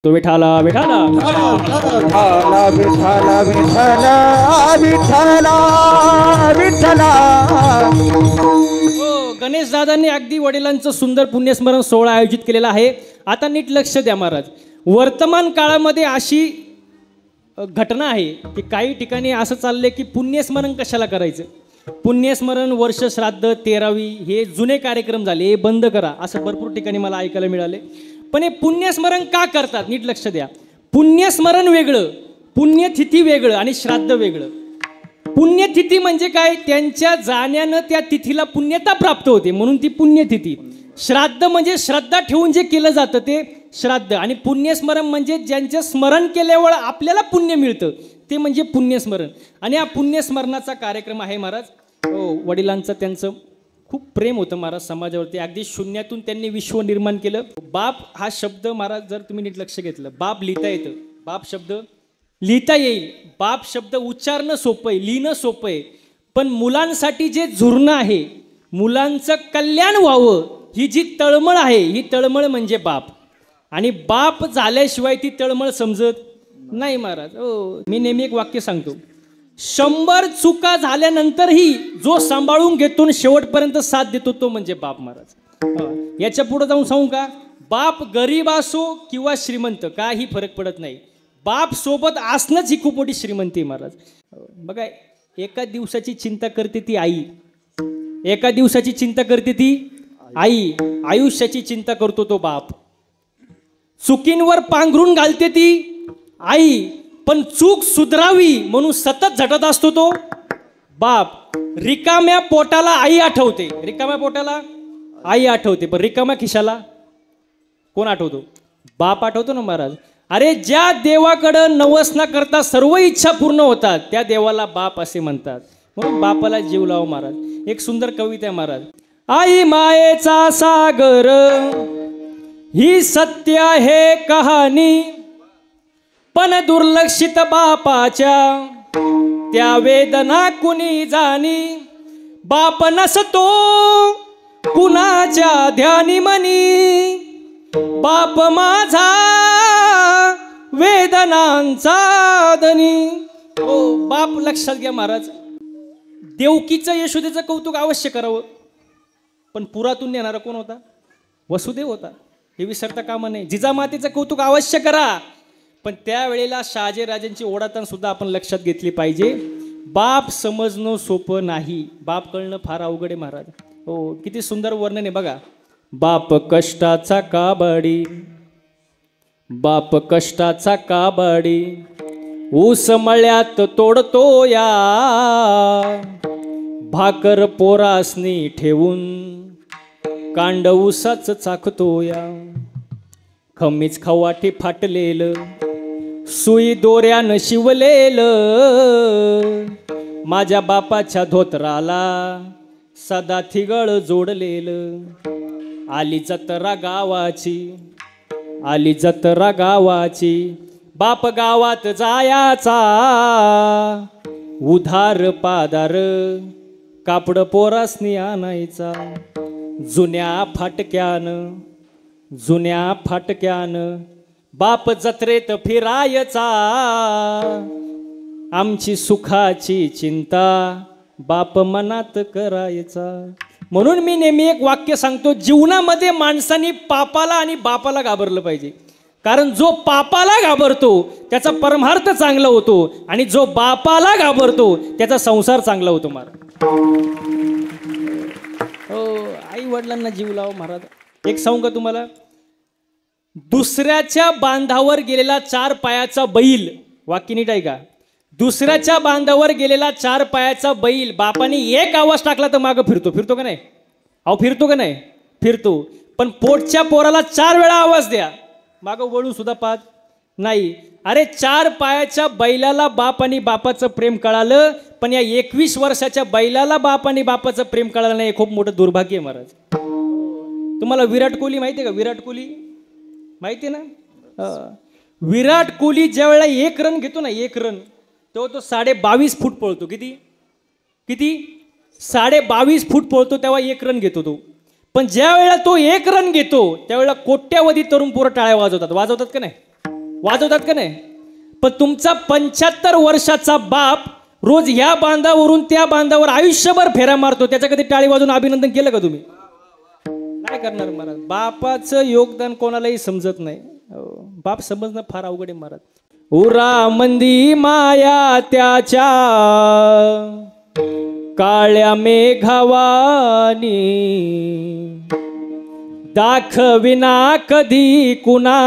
तो विठाला विठाला विठाला विठाला विठाला विठाला विठाला। हो, गणेश दादांनी अगदी वडिलांचं सुंदर पुण्यस्मरण सोहळा आयोजित केलेला आहे। आता नीट लक्ष द्या महाराज, वर्तमान काळामध्ये अशी घटना आहे की काही ठिकाणी असं चाललंय की पुण्यस्मरण कशाला करायचं, पुण्यस्मरण वर्ष श्राद्ध 13वी हे जुने कार्यक्रम झाले, हे बंद करा असं भरपूर ठिकाणी मला ऐकायला मिळाले। पण हे पुण्यस्मरण का करतात नीट लक्ष द्या। पुण्यस्मरण वेगळं, पुण्यतिथी वेगळं आणि श्राद्ध वेगळं। पुण्यतिथी म्हणजे काय, त्यांच्या जाण्यानं त्या तिथीला पुण्यता प्राप्त होते म्हणून ती पुण्यतिथी। श्राद्ध म्हणजे श्रद्धा ठेवून जे केलं जातं ते श्राद्ध, आणि पुण्यस्मरण म्हणजे ज्यांचं स्मरण केल्यावर आपल्याला पुण्य मिळतं ते म्हणजे पुण्यस्मरण। आणि हा पुण्यस्मरणाचा कार्यक्रम आहे महाराज। हो, वडिलांचं त्यांचं खूप प्रेम होतं महाराज समाजावरती, अगदी शून्यातून त्यांनी विश्व निर्माण केलं। बाप हा शब्द महाराज जर तुम्ही नीट लक्ष घेतलं, बाप लिहिता येतं, बाप शब्द लिहिता येईल, बाप शब्द उच्चारणं सोपं आहे, लिहिणं सोपं आहे, पण मुलांसाठी जे झुरणं आहे, मुलांचं कल्याण व्हावं ही जी तळमळ आहे, ही तळमळ म्हणजे बाप। आणि बाप झाल्याशिवाय ती तळमळ समजत नाही महाराज। हो, मी नेहमी एक वाक्य सांगतो, 100 चुका झाल्यानंतरही जो सांभाळून घेतो आणि शेवटपर्यंत साथ देतो तो म्हणजे बाप महाराज। याच्या पुढे जाऊन सांगू का, बाप गरीब असो किंवा श्रीमंत काही फरक पडत नाही, बाप सोबत असणंच ही खूप मोठी श्रीमंती महाराज। बघा, एका दिवसाची चिंता करते ती आई, एका दिवसाची चिंता करते ती आई, आयुष्याची चिंता करतो तो बाप। चुकींवर पांघरून घालते ती आई, पण चूक सुधरावी म्हणून सतत झटत असतो तो बाप। रिकाम्या पोटाला आई आठवते, रिकाम्या पोटाला आई आठवते, पण रिकाम्या खिशाला कोण आठवतो, बाप आठवतो ना महाराज। अरे ज्या देवाकडं नवस न करता सर्व इच्छा पूर्ण होतात त्या देवाला बाप असे म्हणतात, म्हणून बापाला जीव लाव महाराज। एक सुंदर कविता आहे महाराज, आई मायेचा सागर ही सत्य आहे कहाणी, पण दुर्लक्षित बापाच्या त्या वेदना कुणी जाणी, बाप नसतो कुणाच्या ध्यानी मनी, बाप माझा वेदनांचा धनी। हो, बाप लक्षात घ्या महाराज। देवकीचं यशोदेचं कौतुक अवश्य करावं, पण पुरातून येणारा कोण होता, वसुदेव होता, हे विसरता कामा नये। जिजामातेचं कौतुक अवश्य करा, पण त्यावेळेला शहाजीराजांची ओढाताण सुद्धा आपण लक्षात घेतली पाहिजे। बाप समजणं सोपं नाही, बाप कळणं फार अवघड आहे महाराज। हो, किती सुंदर वर्णन आहे बघा, बाप कष्टाचा काबाडी, बाप कष्टाचा काबाडी, ऊस मळ्यात तोडतो या, भाकर पोरासनी ठेवून कांड ऊसाच चाकतो या, खमीच खवाटी फाटलेलं सुई दोऱ्यानं शिवलेलं, माझ्या बापाच्या धोतराला सदा थिगळ जोडलेलं, आली जत्रा गावाची, आली जत्रा गावाची, बाप गावात जायाचा, उधार पादार कापड पोरासनी आणायचा, जुन्या फाटक्यानं, जुन्या फाटक्यानं बाप जत्रेत फिरायचा, आमची सुखाची चिंता बाप मनात करायचा। म्हणून मी नेहमी एक वाक्य सांगतो, जीवनामध्ये माणसाने पापाला आणि बापाला घाबरलं पाहिजे, कारण जो पापाला घाबरतो त्याचा परमार्थ चांगला होतो, आणि जो बापाला घाबरतो त्याचा संसार चांगला होतो महाराज। हो, आई वडिलांना जीव लाव महाराज। एक सांगू का तुम्हाला, दुसऱ्याच्या बांधावर गेलेला 4 पायाचा बैल, वाक्य नीट आहे का, दुसऱ्याच्या बांधावर गेलेला 4 पायाचा बैल बापाने एक आवाज टाकला तर मागं फिरतो, फिरतो का नाही, अहो फिरतो का नाही, फिरतो, पण पोटच्या पोराला 4 वेळा आवाज द्या, मागं वळून सुद्धा पाहत नाही। अरे 4 पायाच्या बैलाला बाप आणि बापाचं प्रेम कळालं, पण या 21 वर्षाच्या बैलाला बाप आणि बापाचं प्रेम कळालं नाही, हे खूप मोठं दुर्भाग्य आहे महाराज। तुम्हाला विराट कोहली माहिती आहे का, विराट कोहली माहिती आहे ना, विराट कोहली ज्या वेळेला 1 रन घेतो ना, 1 रन, तो 22.5 फूट पळतो, किती किती 22.5 फूट पळतो, तेव्हा 1 रन घेतो तो। पण ज्या वेळेला तो 1 रन घेतो त्यावेळेला कोट्यावधी तरुण पोरं टाळ्या वाजवतात, वाजवतात का नाही, वाजवतात का नाही? पण तुमचा 75 वर्षाचा बाप रोज ह्या बांधावरून त्या बांधावर आयुष्यभर फेरा मारतो, त्याच्या कधी टाळी वाजून अभिनंदन केलं का तुम्ही? काय करणार महाराज? बापाचं योगदान कोणालाही समजत नाही. बाप समजणं फार अवघड आहे महाराज. उरा मंदी माया त्याच्या काळ्या मेघावानी, दाखविना कधी कुणा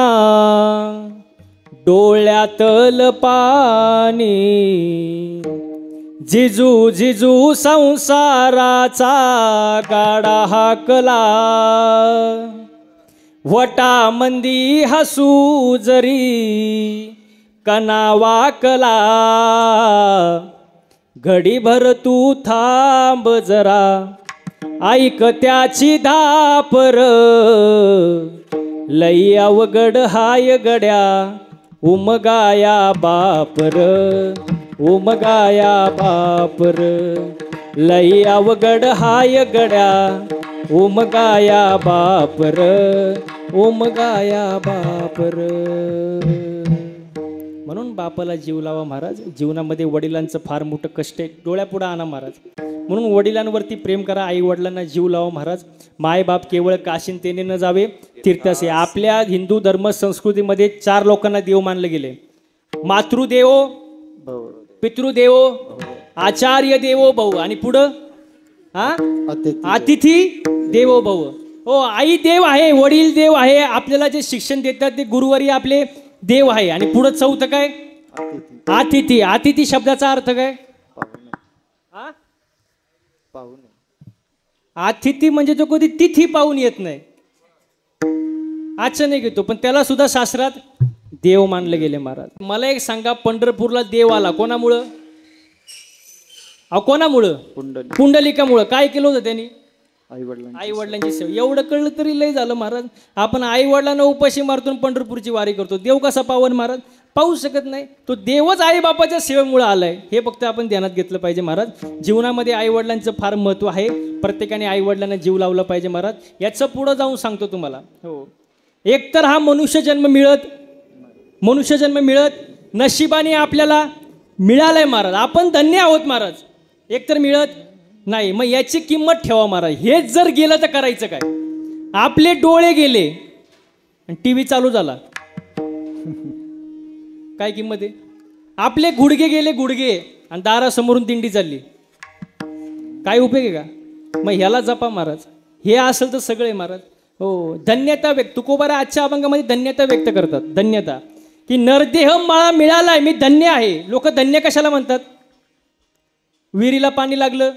डोळ्यातल पाणी. जिजू जिजू संसाराचा गाडा हाकला, वटा मंदी हसू जरी कना वाकला. घडीभर तू थांब जरा, ऐक त्याची धापर, लई अवघड हाय गड्या उमगाया बापर. उमगाया बापर, लई अवघड हाय गड्या उमगाया बापर. उमगाया बापर. म्हणून बापाला जीव लावा महाराज. जीवनामध्ये वडिलांचं फार मोठं कष्ट आहे, डोळ्यापुढं आणा महाराज. म्हणून वडिलांवरती प्रेम करा, आई वडिलांना जीव लावा महाराज. माय बाप केवळ काशीनतेने न जावे तीर्थासे. आपल्या हिंदू धर्म संस्कृतीमध्ये 4 लोकांना देव मानले गेले: मातृदेव, पितृदेव, आचार्य देवो भव, आणि पुढं अतिथी देवो भव. हो, आई देव आहे, वडील देव आहे, आपल्याला जे शिक्षण देतात ते गुरुवारी आपले देव आहे. आणि पुढं चौथं काय? अतिथी. अतिथी शब्दाचा अर्थ काय? अतिथी म्हणजे जो कधी तिथी पाहून येत नाही, अचानक येतो, पण त्याला सुद्धा शास्त्रात देव मानले गेले महाराज. मला एक सांगा, पंढरपूरला देव आला कोणामुळं? कोणामुळं? पुंडलिकामुळं. काय केलं होतं त्यांनी? आई वडिलांची सेवा. एवढं कळलं तरी लय झालं महाराज. आपण आई वडिलांना उपाशी मारतून पंढरपूरची वारी करतो. देव कसा पावन महाराज? पाहू शकत नाही. तो देवच आई बापाच्या सेवेमुळे आलाय, हे फक्त आपण ध्यानात घेतलं पाहिजे महाराज. जीवनामध्ये आई वडिलांचं फार महत्व आहे. प्रत्येकाने आई वडिलांना जीव लावला पाहिजे महाराज. याचं पुढं जाऊन सांगतो तुम्हाला. हो, एकतर हा मनुष्यजन्म मिळत नशिबाने आपल्याला मिळालाय महाराज. आपण धन्य आहोत महाराज. एकतर मिळत नाही, मग याची किंमत ठेवा महाराज. हेच जर गेलं तर करायचं काय? आपले डोळे गेले आणि टीव्ही चालू झाला, काय किंमत आहे? आपले गुडघे गेले, गुडघे, आणि दारासमोरून दिंडी चालली, काय उपयोग आहे का? मग ह्याला जपा महाराज. हे असेल तर सगळे महाराज. हो, धन्यता व्यक्त. तुकोबारा आजच्या अभंगामध्ये धन्यता व्यक्त करतात. धन्यता की नरदेह मला मिळालाय, मी धन्य आहे. लोक धन्य कशाला म्हणतात? विहिरीला पाणी लागलं,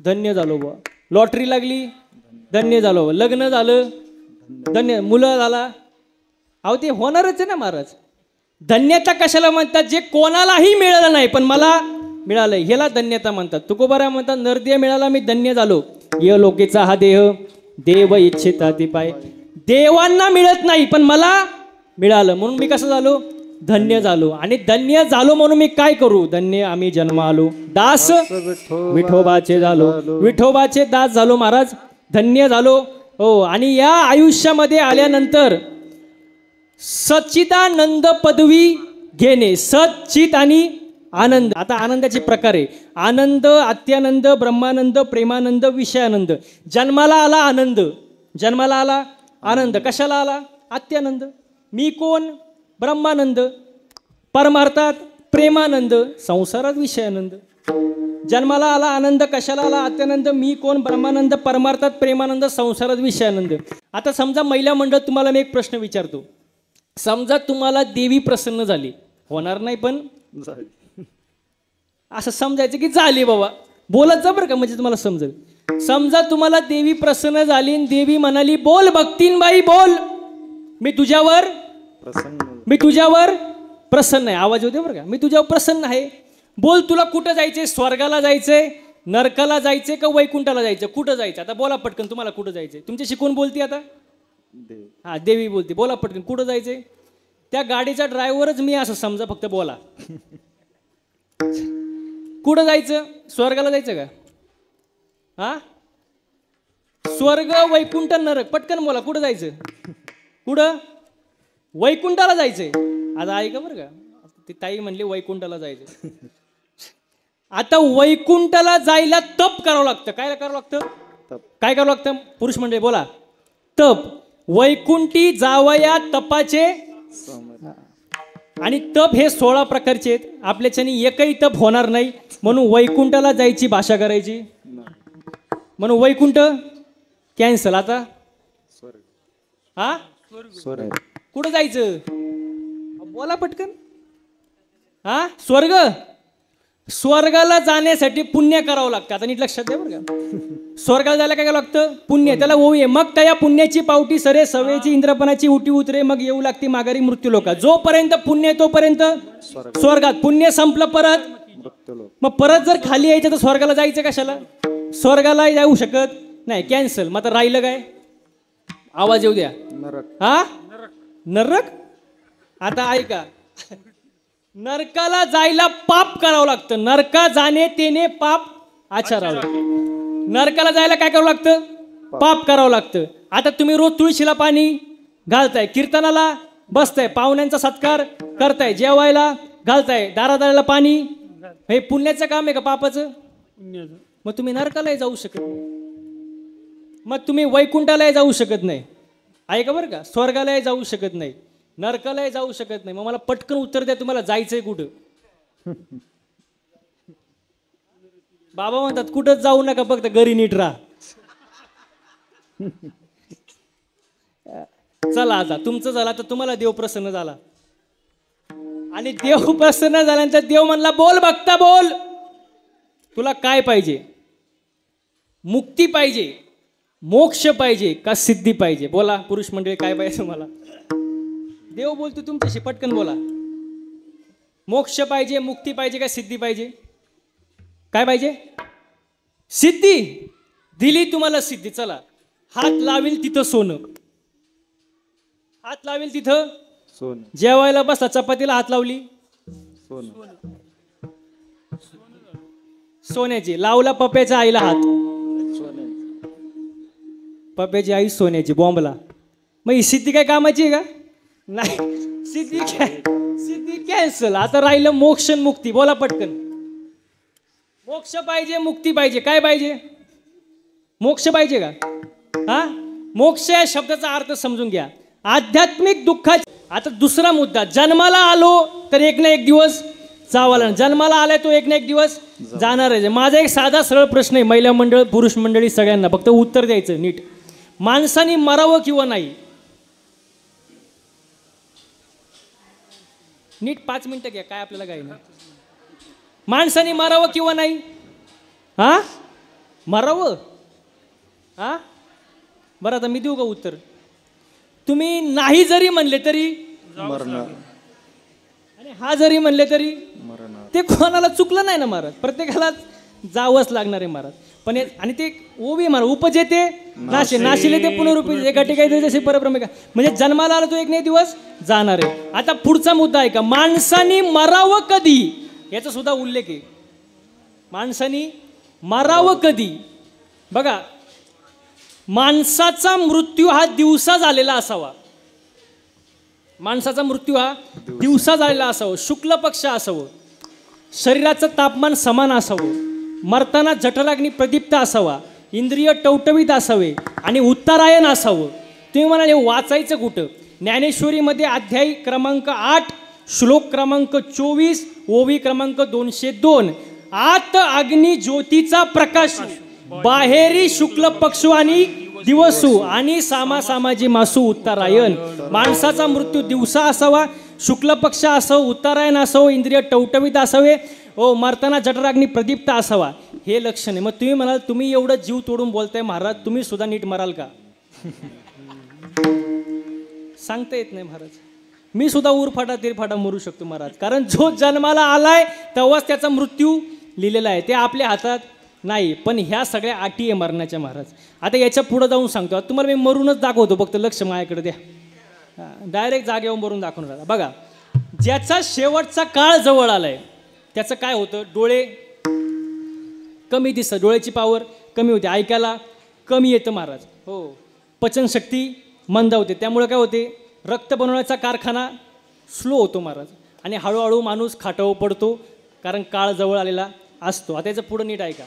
धन्य झालो बा. लॉटरी लागली, धन्य झालो. लग्न झालं, धन्य. मुलं झाला, अहो ते होणारच आहे ना महाराज. धन्यता कशाला म्हणतात? जे कोणालाही मिळालं नाही पण मला मिळालंय, ह्याला धन्यता म्हणतात. तुकोबारा म्हणतात, नरदेह मिळाला, मी धन्य झालो. य लोकेचा हा देह देव इच्छिता ती पाय. देवांना मिळत नाही पण मला मिळालं, म्हणून मी कसं झालो? धन्य झालो. आणि धन्य झालो म्हणून मी काय करू? धन्य आम्ही जन्म आलो, दास विठोबाचे झालो. विठोबाचे दास झालो महाराज, धन्य झालो. हो, आणि या आयुष्यामध्ये आल्यानंतर सच्चिदानंद पदवी घेणे. सच्चित आणि आनंद. आता आनंदाचे प्रकार आहे: आनंद, अत्यानंद, ब्रह्मानंद, प्रेमानंद, विषयानंद. जन्माला आला आनंद, जन्माला आला आनंद. कशाला आला? अत्यानंद. मी कोण? ब्रह्मानंद. परमार्थात प्रेमानंद, संसारात विषयानंद. जन्माला आला आनंद, कशाला आला? अत्यानंद. मी कोण? ब्रह्मानंद. परमार्थात प्रेमानंद, संसारात विषयानंद. आता समजा महिला मंडळ, तुम्हाला मी एक प्रश्न विचारतो. समजा तुम्हाला देवी प्रसन्न झाली, होणार नाही पण असं समजायचं की झाली बाबा. बोलत जा बरं का, म्हणजे तुम्हाला समजेल. समजा तुम्हाला देवी प्रसन्न झाली, देवी म्हणाली, बोल भक्तीनबाई बोल, मी तुझ्यावर प्रसन्न आहे. आवाज होते बरं का, मी तुझ्यावर प्रसन्न आहे. बोल, तुला कुठं जायचंय? स्वर्गाला जायचंय, नरकाला जायचंय का वैकुंठाला जायचं? कुठं जायचं? आता बोला पटकन, तुम्हाला कुठं जायचंय? तुमच्याशी कोण बोलते आता? हा, देवी बोलते. बोला पटकन, कुठं जायचंय? त्या गाडीचा ड्रायव्हरच मी, असं समजा, फक्त बोला. कुठं जायचं? स्वर्गाला जायचं का? हा, स्वर्ग, वैकुंठ, नरक, पटकन बोला. कुठं जायचं? कुठं? वैकुंठाला जायचंय. आता ऐका बरं का, ती ताई म्हणली वैकुंठाला जायचं. आता वैकुंठाला जायला तप करावं लागतं. काय करावं लागतं? काय करावं लागतं? पुरुष मंडळी बोला. तप. वैकुंठी जावया तपाचे. आणि तप हे 16 प्रकारचे आहेत. आपल्याच्याने एकही तप होणार नाही, म्हणून वैकुंठाला जायची भाषा करायची. म्हणून वैकुंठ कॅन्सल. आता हा कुठं जायचं? बोला पटकन. हा स्वर्ग. स्वर्गाला जाण्यासाठी पुण्य करावं लागतं. आता नीट लक्षात द्या बरं का. स्वर्गाला जायला काय करावं लागतं? पुण्य. त्याला ओवी आहे. मग त्या पुण्याची पावटी सरे, सवेची इंद्रपणाची उटी उतरे, मग येऊ लागते माघारी मृत्यू लोका. जोपर्यंत पुण्य तोपर्यंत स्वर्गात. पुण्य संपलं परत मग परत जर खाली यायचं तर स्वर्गाला जायचं कशाला? स्वर्गाला जाऊ शकत नाही, कॅन्सल. मग आता राहिलं काय? आवाज येऊ द्या. हा नरक. आता ऐका, नरकाला जायला पाप करावं लागतं. नरका जाणे तेने पाप आचरावं. नरकाला जायला काय करावं लागतं? पाप करावं लागतं. आता तुम्ही रोज तुळशीला पाणी घालताय, कीर्तनाला बसताय, पाहुण्यांचा सत्कार करताय, जेवायला घालताय, दारादाराला पाणी. हे पुण्याचं काम आहे का पापाचं? मग तुम्ही नरकालाही जाऊ शकत नाही, मग तुम्ही वैकुंठालाही जाऊ शकत नाही. ऐका बरं का, स्वर्गालाही जाऊ शकत नाही, नरकालाही जाऊ शकत नाही. मग मला पटकन उत्तर द्या, तुम्हाला जायचंय कुठं? बाबा म्हणतात कुठंच जाऊ नका, फक्त घरी नीट राहा. चला आता तुमचं झाला तर तुम्हाला देव प्रसन्न झाला. आणि देव प्रसन्न झाल्यानंतर देव म्हणला बोल भक्ता बोल, तुला काय पाहिजे? मुक्ती पाहिजे, मोक्ष पाहिजे का सिद्धी पाहिजे? बोला पुरुष मंडळी, काय पाहिजे तुम्हाला? देव बोलतो तुमच्याशी, पटकन बोला. मोक्ष पाहिजे, मुक्ती पाहिजे का सिद्धी पाहिजे? काय पाहिजे? सिद्धी. दिली तुम्हाला सिद्धी. चला, हात लावेल तिथं सोनं, हात लावेल तिथं सोनं. जेवायला बसला, चपातीला हात लावली, सोन्याची. लावला पप्याच्या आईला हात, पप्याची आई सोन्याची, बॉम्बला. मग ही सिद्धी काय कामाची आहे का? नाही, सिद्धी कॅन्सल. आता राहिलं मोक्ष मुक्ती. बोला पटकन. मोक्ष पाहिजे, मुक्ती पाहिजे. काय पाहिजे? मोक्ष पाहिजे का? हा, मोक्ष या शब्दाचा अर्थ समजून घ्या. आध्यात्मिक दुःखा. आता दुसरा मुद्दा, जन्माला आलो तर एक ना एक दिवस जावाला. जन्माला आलाय तो एक ना एक दिवस जाणार आहे. माझा एक साधा सरळ प्रश्न आहे, महिला मंडळ पुरुष मंडळी सगळ्यांना, फक्त उत्तर द्यायचं नीट. माणसाने मरावं किंवा नाही? नीट 5 मिनिटं घ्या, काय आपल्याला काही नाही. माणसाने मरावं किंवा नाही? हा, मरावं. हा बरं, आता मी देऊ का उत्तर? तुम्ही नाही जरी म्हणले तरी मरणार, आणि हा जरी म्हणले तरी मरणार. ते कोणाला चुकलं नाही ना महाराज, प्रत्येकाला जावंच लागणार आहे महाराज. पण आणि ते ओवी महाराज, उपजेते नाशे, नाशिले ते पुनरुपजे, एका ठिकाणी जसे परब्रह्म का. म्हणजे जन्माला आला तो एक नाही दिवस जाणार आहे. आता पुढचा मुद्दा आहे का, माणसाने मरावं कधी, याचा सुद्धा उल्लेख आहे. माणसाने मरावं कधी? बघा, माणसाचा मृत्यू हा दिवसा झालेला असावा. माणसाचा मृत्यू हा दिवसा झालेला असावं, शुक्ल पक्ष असावं, शरीराचं तापमान समान असावं, मरताना जठराग्नी प्रदीप्त असावा, इंद्रिय टवटवीत असावे आणि उत्तरायण असावं. तुम्ही म्हणाले वाचायचं कुठं? ज्ञानेश्वरीमध्ये अध्याय क्रमांक 8 श्लोक क्रमांक 24 ओवी क्रमांक 202. आत अग्नी ज्योतीचा प्रकाश, बाहेरी शुक्ल पक्षू आणि दिवसू आणि सामासामाजी मासू उत्तरायण. माणसाचा मृत्यू दिवसा असावा, शुक्ल पक्ष असावं, उत्तरायण असावं, इंद्रिय टवटवीत असावे, मरताना जठराग्नी प्रदीप्त असावा. हे लक्षण आहे. मग तुम्ही म्हणाल तुम्ही एवढं जीव तोडून बोलताय महाराज, तुम्ही सुद्धा नीट मराल का? सांगता येत नाही महाराज. मी सुद्धा उरफाटा तिरफाटा मरू शकतो महाराज, कारण जो जन्माला आलाय तेव्हाच त्याचा मृत्यू लिहिलेला आहे, ते आपल्या हातात नाही. पण ह्या सगळ्या अटी आहे मरण्याच्या महाराज. आता याच्या पुढे जाऊन सांगतो, तुम्हाला मी मरूनच दाखवतो, फक्त लक्ष माझ्याकडे द्या. डायरेक्ट जागेवर मरून दाखवून राहिला. बघा, ज्याचा शेवटचा काळ जवळ आलाय त्याचं काय होतं? डोळे कमी दिसतं, डोळ्याची पावर कमी होते, ऐकायला कमी येतं महाराज. हो, पचनशक्ती मंद होते, त्यामुळे काय होते? रक्त बनवण्याचा कारखाना स्लो होतो महाराज आणि हळूहळू माणूस खाटावर पडतो कारण काळ जवळ आलेला असतो. आता याचं पुढं नीट ऐका.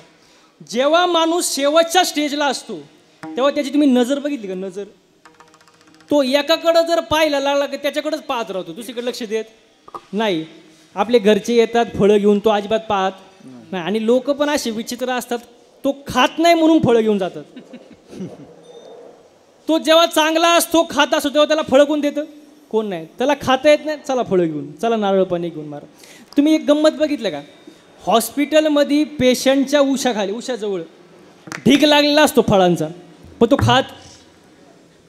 जेव्हा माणूस शेवटच्या स्टेजला असतो तेव्हा त्याची तुम्ही नजर बघितली का? नजर तो एकाकडं जर पाहायला लागला की त्याच्याकडेच पाहत राहतो, दुसरीकडे लक्ष देत नाही. आपले घरचे येतात फळं घेऊन, तो अजिबात पाहत नाही. आणि लोक पण असे विचित्र असतात, तो खात नाही म्हणून फळं घेऊन जातात. तो जेव्हा चांगला असतो खात असतो तेव्हा त्याला फळं कोण देतं? कोण नाही. त्याला खाता येत नाही, चला फळं घेऊन, चला नारळ पाणी घेऊन मारा. तुम्ही एक गंमत बघितलं का? हॉस्पिटलमध्ये पेशंटच्या उशाखाली, उशाजवळ ढीग लागलेला असतो फळांचा, पण तो खात,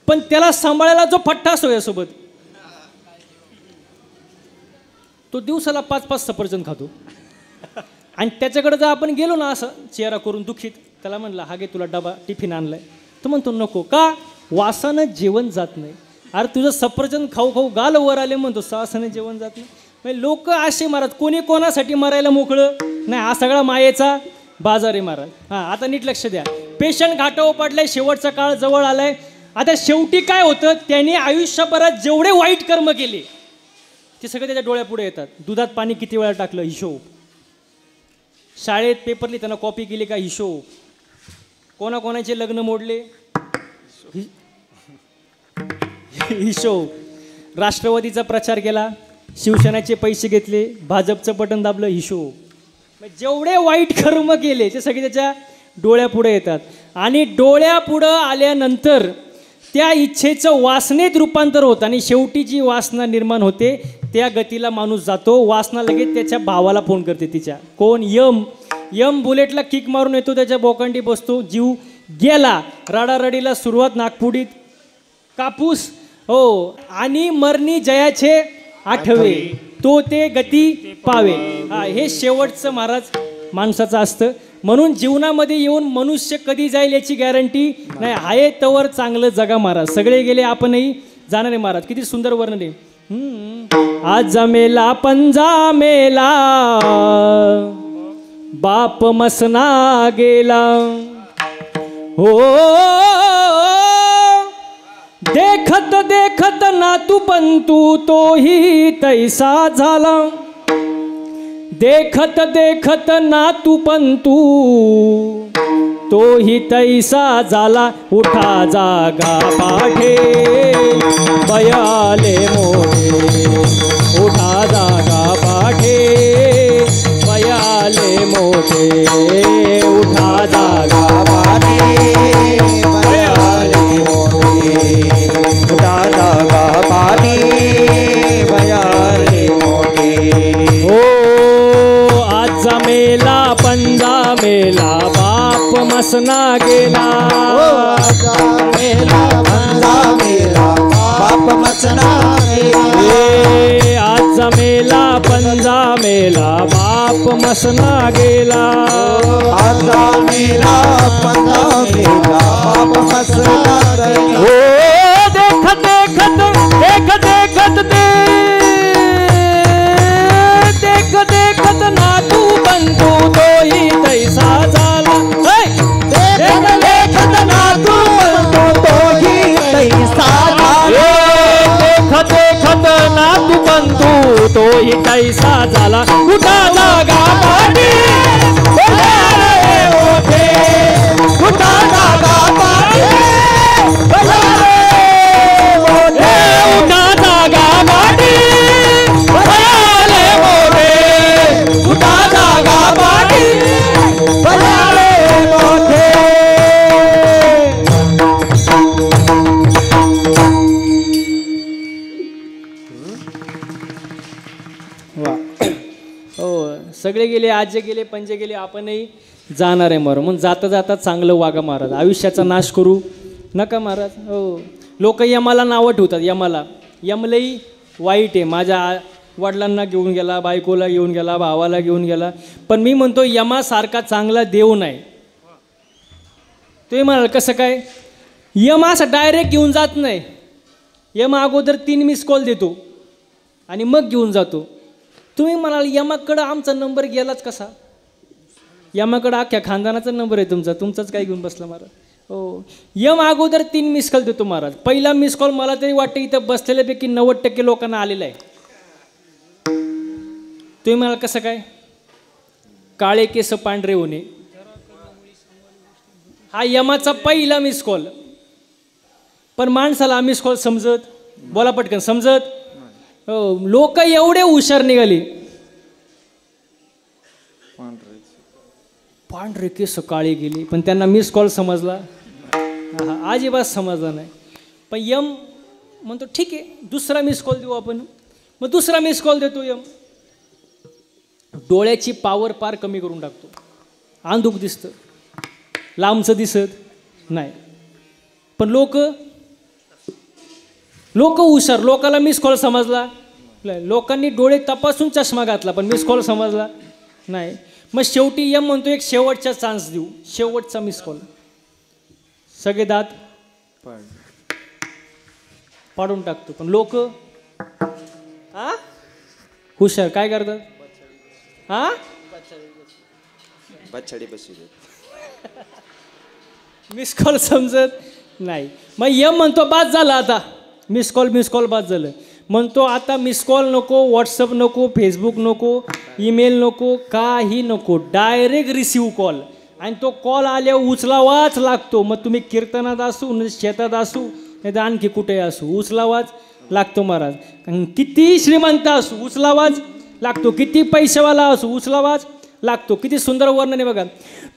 पण त्याला सांभाळायला जो फट्टा असतो यासोबत, तो दिवसाला 5-5 सफरचंद खातो. आणि त्याच्याकडे जर आपण गेलो ना असं चेहरा करून दुःखीत, त्याला म्हणलं हा घे तुला डबा टिफिन आणलाय, तो म्हणतो नको. का? वासानं जेवण जात नाही. अरे तुझं सफरचंद खाऊ खाऊ गाल वर आले म्हणतो, वासानं जेवण जात नाही. म्हणजे लोक असे महाराज, कोणी कोणासाठी मरायला मोकळं नाही. हा सगळा मायेचा बाजार आहे महाराज. हां, आता नीट लक्ष द्या. पेशंट घाटावर पडलाय, शेवटचा काळ जवळ आलाय. आता शेवटी काय होतं, त्यांनी आयुष्यभरात जेवढे वाईट कर्म केले ते सगळे त्याच्या डोळ्यापुढे येतात. दुधात पाणी किती वेळा टाकलं, हिशोब. शाळेत पेपर लिहिताना कॉपी केली का, हिशोब. कोणाकोणाचे लग्न मोडले, हिशोब. राष्ट्रवादीचा प्रचार केला, शिवसेनेचे पैसे घेतले, भाजपचं बटन दाबलं, हिशोब. जेवढे वाईट कर्म केले ते सगळे त्याच्या डोळ्यापुढे येतात. आणि डोळ्यापुढं आल्यानंतर त्या इच्छेचं वासनेत रूपांतर होतं आणि शेवटी जी वासना निर्माण होते त्या गतीला माणूस जातो. वासना लगेच त्याच्या भावाला फोन करते तिच्या. कोण? यम बुलेटला किक मारून येतो, त्याच्या बोकांडी बसतो, जीव गेला. रडारडीला सुरुवात, नागपुडीत कापूस, हो. आणि मरणी जयाचे आठवे, तो ते गती पावे. हा, हे शेवटचं महाराज माणसाचं असतं. म्हणून जीवनामध्ये येऊन मनुष्य कधी जाईल याची गॅरंटी नाही. आहे तवर चांगलं जगा महाराज. सगळे गेले आपणही जाणार आहे महाराज. किती सुंदर वर्णन आहे. आज मेला पंजा मेला, बाप मसना गेला. हो देखत देखत नातू पंतू तोही तैसा झाला. देखत देखत नातू पंतू तोही तैसा झाला. उठा जागा पाठे बयाले मोठे, उठा जागा पाठे बयाले मोठे, उठा जागा पाठे बयाले मोठे, उठा जागा पाठी बयाले मोठे. हो आज मेला पंजा मेला, बाप मसना गेला. मेला पंजा मेला, बाप मसना गेला. आज मेला पंजा मेला, बाप मसना गेला. आज मेला पंजा मेला, बाप मसना गेला. हो देखत देखत देखत देखत देख देखत नातू बंधू तोही तैसा झाला. देखत देखत नातू बंधू तोही तैसा झाला. देखत देखत नातू बंधू तोही तैसा झाला. उठा जागा पाठी बयाले मोठे, उठा जागा पाठी बयाले मोठे, उठा जागा पाठी बयाले मोठे, उठा जागा पाठी बयाले मोठे. हो सगळे गेले, आजे गेले, पंजे गेले, आपणही जाणार आहे महाराज. म्हणून जाता जाता चांगलं वागा महाराज. आयुष्याचा नाश करू नका महाराज. हो लोक यमाला नावं ठेवतात. यमाला, यमलई वाईट आहे. माझ्या वडिलांना घेऊन गेला, बायकोला घेऊन गेला, भावाला घेऊन गेला. पण मी म्हणतो यमासारखा चांगला देव नाही. तुम्ही म्हणाल कसं काय? यम असं डायरेक्ट घेऊन जात नाही. यम अगोदर 3 मिस कॉल देतो आणि मग घेऊन जातो. तुम्ही म्हणाल यमाकडं आमचा नंबर गेलाच कसा? यमाकडं अख्ख्या खानदानाचा नंबर आहे तुमचा, तुमचाच काय घेऊन बसला महाराज. हो यम अगोदर 3 मिस कॉल देतो महाराज. पहिला मिस कॉल मला तरी वाटतं इथं बसलेल्यापैकी 90% लोकांना आलेला आहे. तुम्ही मला कसं काय काळे केस पांढरे होणे हा यमाचा पहिला मिस कॉल. पण माणसाला मिस कॉल समजत बोला पटकन समजत. हो लोक एवढे हुशार निघाली. पांढरे केस काळे गेली पण त्यांना मिस कॉल समजला अजिबात समजला नाही. पण यम म्हणतो ठीक आहे दुसरा मिस कॉल देऊ आपण. मग दुसरा मिस कॉल देतो यम. डोळ्याची पावर पार कमी करून टाकतो. अंधुक दिसतं लांबचं दिसत नाही. पण लोक हुशार लोकाला मिस कॉल समजला. लोकांनी डोळे तपासून चष्मा घातला पण मिस कॉल समजला नाही. मग शेवटी यम म्हणतो एक शेवटचा चान्स देऊ. शेवटचा मिस कॉल. सगळे दात पाडून टाकतो. पण लोक हुशार काय करतात मिस कॉल समजत नाही. मग यम म्हणतो बाद झाला आता. मिस कॉल बाद झालं. म्हणतो आता मिस कॉल नको व्हॉट्सअप नको फेसबुक नको ईमेल नको काही नको डायरेक्ट रिसिव्ह कॉल. आणि तो कॉल आल्यावर उचलावाच लागतो. मग तुम्ही कीर्तनात असू शेतात असू नाही तर आणखी कुठे असू उचलावाच लागतो महाराज. किती श्रीमंत असू उचलावाच लागतो. किती पैसेवाला असू उचलावाच लागतो. किती सुंदर वर्णन आहे बघा.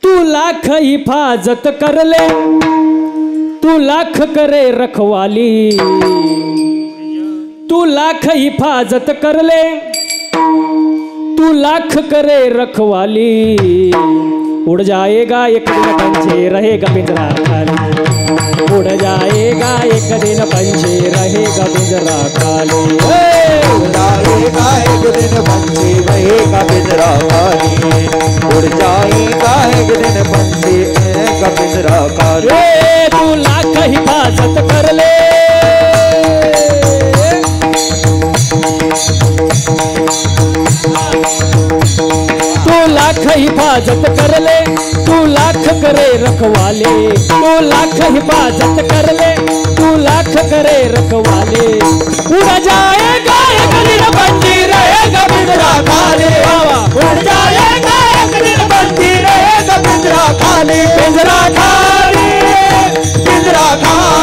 तू लाख हिफाजत करले तू लाख करे रखवाली. तू लाख हिफाजत करले तू लाख करे रखवाली. उड़ जाएगा एक दिन पंछी रहेगा पिंजरा खाली. उड़ जाएगा एक दिन पंछी रहेगा पिंजरा खाली. उड़ जाएगा एक दिन पंछी रहेगा पिंजरा खाली. उड़ जाएगा एक दिन पंछी रहेगा पिंजरा खाली. तू लाख हिफाजत कर ले तू लाख हिफाजत कर ले तू लाख करे रखवाले. तू लाख हिफाजत कर ले तू लाख करे रखवाले. उड़ जाएगा एक दिन पंछी रहेगा पिंजरा खाली. उड़ जाएगा एक दिन पंछी रहेगा पिंजरा खाली. पिंजरा खाली पिंजरा खाली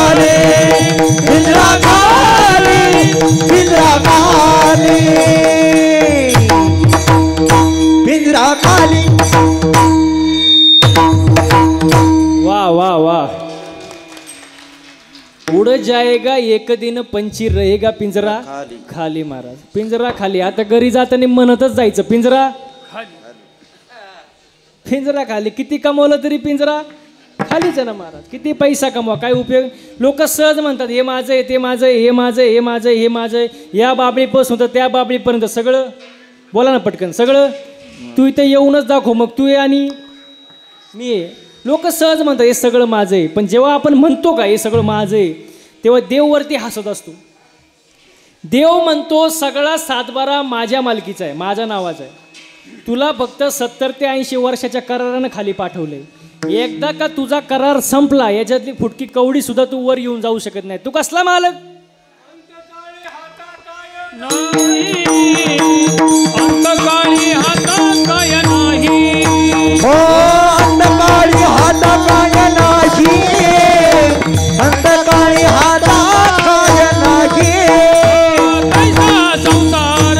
पिंजरा खाली पिंजरा खाली पिंजरा खाली. वाह वाह वाह. उड़ जाएगा एक दिन पंछी रहेगा पिंजरा खाली महाराज. पिंजरा खाली. आता घरी जाताना म्हणतच जायचं पिंजरा पिंजरा खाली. किती कमवलं तरी पिंजरा खालीच आहे ना महाराज. किती पैसा कमवा काय उपयोग. लोक सहज म्हणतात हे माझं आहे ते माझं आहे हे माझं आहे हे माझं आहे हे माझं आहे. या बाबळीपासून तर त्या बाबळीपर्यंत सगळं बोला ना पटकन सगळं. तू इथे येऊनच दाखव मग तू आहे आणि मी आहे. लोक सहज म्हणतात हे सगळं माझं आहे. पण जेव्हा आपण म्हणतो का हे सगळं माझं आहे तेव्हा देववरती हसत असतो. देव म्हणतो सगळा 7/12 माझ्या मालकीचा आहे माझ्या नावाचा आहे. तुला फक्त 70 ते 80 वर्षाच्या करारानं खाली पाठवलंय. एकदा का तुझा करार संपला याच्यातली फुटकी कवडी सुद्धा तू वर येऊन जाऊ शकत नाही. तू कसला मालक. अंतकाळी हातात काय नाही. हो अंतकाळी हातात काय नाही. अंतकाळी हातात काय नाही. कैसा संसार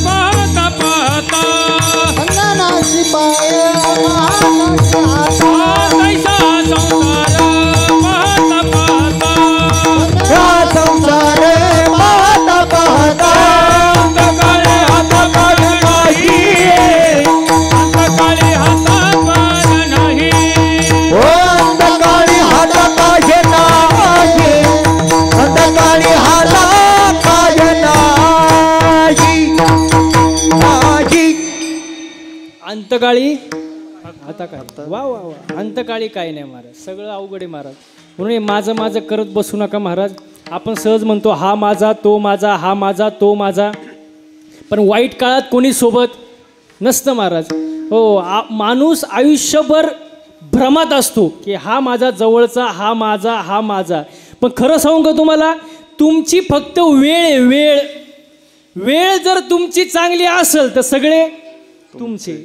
पाहता पाहता अंगणाची पाय कैसा संसार पाहता पाहता या संसार पाहता पाहता अंतकाळी हातात काय नाही. अंतकाळी हातात काय नाही. हो अंतकाळी हातात काय नाही. अंतकाळी हातात काय नाही. नाही अंतकाळी आता काय वा वा वा. अंतकाळी काय नाही महाराज. सगळं अवघड आहे महाराज. म्हणून हे माझं माझं करत बसू नका महाराज. आपण सहज म्हणतो हा माझा तो माझा हा माझा तो माझा. पण वाईट काळात कोणी सोबत नसतं महाराज. हो माणूस आयुष्यभर भ्रमात असतो की हा माझा जवळचा, हा माझा, हा माझा. पण खरं सांगू का तुम्हाला, तुमची फक्त वेळ वेळ वेळ जर तुमची चांगली असेल तर सगळे तुमचे,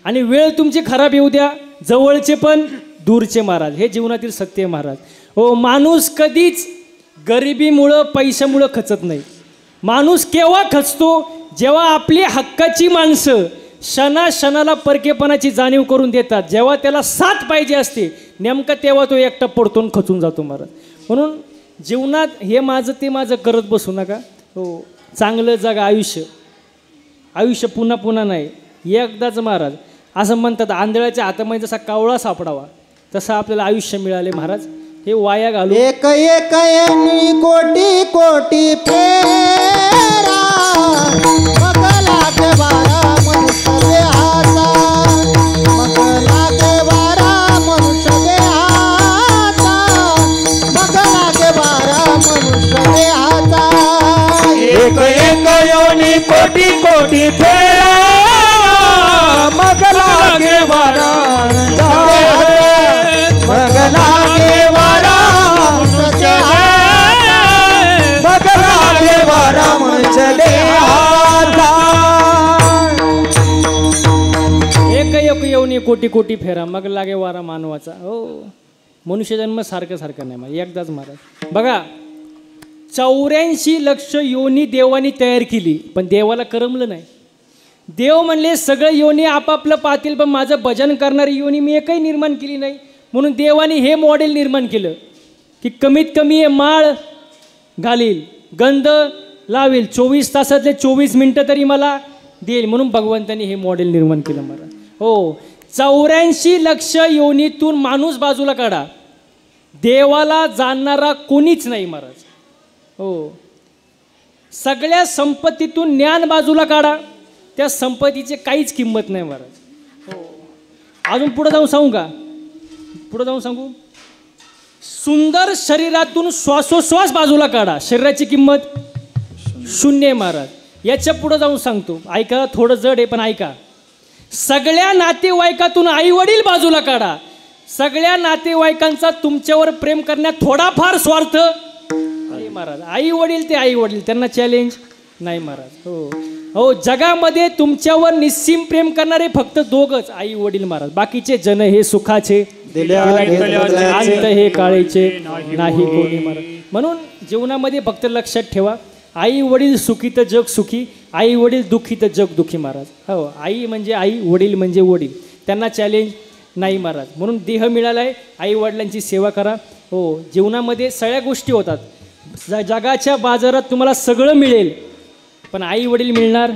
आणि वेळ तुमची खराब येऊ द्या, जवळचे पण दूरचे महाराज. हे जीवनातील सत्य महाराज. हो, माणूस कधीच गरिबीमुळं पैशामुळं खचत नाही. माणूस केव्हा खचतो, जेव्हा आपली हक्काची माणसं क्षणाला परकेपणाची जाणीव करून देतात. जेव्हा त्याला साथ पाहिजे असते नेमकं तेव्हा तो एकटा पडतो आणि खचून जातो महाराज. म्हणून जीवनात हे माझं ते माझं करत बसू नका. हो, चांगलं जगा आयुष्य. आयुष्य पुन्हा पुन्हा नाही, एकदाच महाराज. असं म्हणतात आंधळ्याच्या हातामध्ये जसा कावळा सापडावा तसं आपल्याला आयुष्य मिळाले महाराज. हे वाया घालू एक एक येणी कोटी कोटी फेरा मगला के बारा मनुष्य देहाचा, मगला के बारा मनुष्य देहाचा, मगला के बारा मनुष्य देहाचा. एक एक योनी कोटी कोटी फेरा मगला के बारा मगला के बारा मनुष्य देहाचा, मगला के बारा मनुष्य देहाचा. एक एक येऊन कोटी कोटी फेरा मग लागे वारा मानवाचा. हो, मनुष्य जन्म सारखं सारखं नाही मग एकदाच महाराज. बघा 84 लक्ष योनी देवानी तयार केली पण देवाला करमलं नाही. देव म्हणले सगळं योनी आपापलं पाहतील पण माझं भजन करणारी योनी मी एकही निर्माण केली नाही. म्हणून देवाने हे मॉडेल निर्माण केलं की कमीत कमी हे माळ घालील, गंध लावेल, 24 तासातले 24 मिनटं तरी मला देईल. म्हणून भगवंतांनी हे मॉडेल निर्माण केलं महाराज. हो, 84 लक्ष योनीतून माणूस बाजूला काढा, देवाला जाणणारा कोणीच नाही महाराज. हो, सगळ्या संपत्तीतून ज्ञान बाजूला काढा, त्या संपत्तीची काहीच किंमत नाही महाराज. हो, अजून पुढे जाऊन सांगू का? पुढे जाऊन सांगू. सुंदर शरीरातून श्वासोश्वास बाजूला काढा, शरीराची किंमत शून्य आहे महाराज. याच्या पुढे जाऊन सांगतो, ऐका, थोडं जड आहे पण ऐका. सगळ्या नातेवाईकातून आई वडील बाजूला काढा, सगळ्या नातेवाईकांचा तुमच्यावर प्रेम करण्यात थोडाफार स्वार्थ आहे महाराज. आई वडील ते आई वडील, त्यांना चॅलेंज नाही महाराज. हो हो, जगामध्ये तुमच्यावर निस्सीम प्रेम करणारे फक्त दोघच, आई वडील महाराज. बाकीचे जन हे सुखाचे अंत हे काळेचे नाही कोणी महाराज. म्हणून जीवनामध्ये फक्त लक्षात ठेवा, आई वडील सुखी तर जग सुखी, आई वडील दुःखी तर जग दुःखी महाराज. हो, आई म्हणजे आई, वडील म्हणजे वडील, त्यांना चॅलेंज नाही महाराज. म्हणून देह मिळाला आहे, आई वडिलांची सेवा करा. हो, जीवनामध्ये सगळ्या गोष्टी होतात. जगाच्या बाजारात तुम्हाला सगळं मिळेल पण आई वडील मिळणार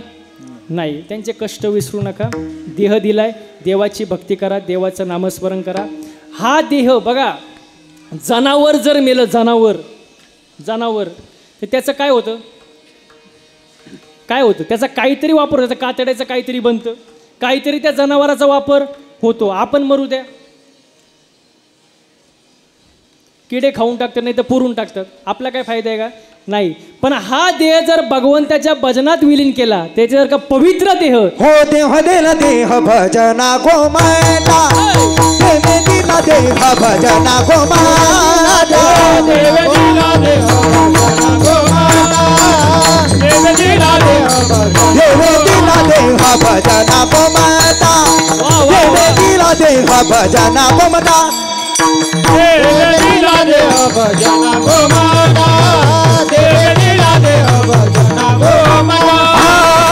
नाही. त्यांचे कष्ट विसरू नका. देह दिलाय, देवाची भक्ती करा, देवाचं नामस्मरण करा. हा देह बघा, जनावर जर मेलं, जनावर तर त्याचं काय होतं, त्याचा काहीतरी वापर होतं, कातड्याचं काहीतरी बनतं, काहीतरी त्या जनावराचा वापर होतो. आपण मरू द्या, किडे खाऊन टाकतात, नाही तर पुरून टाकतात, आपला काय फायदा आहे का? नाही. पण हा देह जर भगवंताच्या भजनात विलीन केला, त्याचे जर का पवित्र देह, हो देह दिला देह भजना गोमाता, देव दिला देह भजना गोमाता, देव दिला देह भजना गोमाता, देव दिला देह भजना गोमाता, देव दिला देह भजना गोमाता, देव दिला देह भजना गोमाता, देव दिला देह भजना गोमाता.